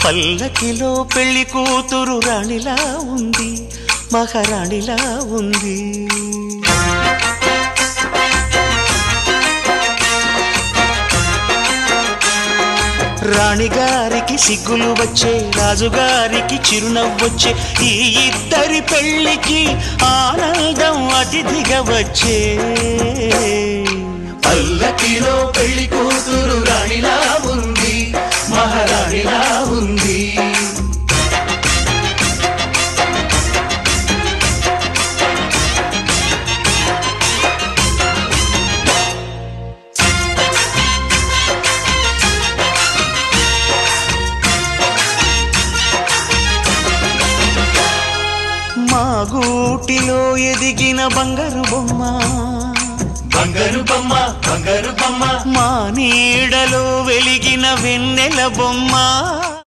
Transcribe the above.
పల్లకిలో పెళ్లి కూతురు రాణిలా ఉంది, మహారాణిలా ఉంది. రాణిగారికి సిగ్గులు వచ్చే, రాజుగారికి చిరునవ్వొచ్చే, ఈ ఇద్దరి పెళ్లికి ఆనందం అతిథిగా వచ్చే. పల్లకిలో పెళ్లి కూతురు రాణిలా ఉంది, మహారాణిలా ఉంది. మా గూటిలో ఎదిగిన బంగారు బొమ్మ, బంగారు బొమ్మ, బంగారు బొమ్మ, మా నీడలో వెలిగిన వెన్నెల బొమ్మ.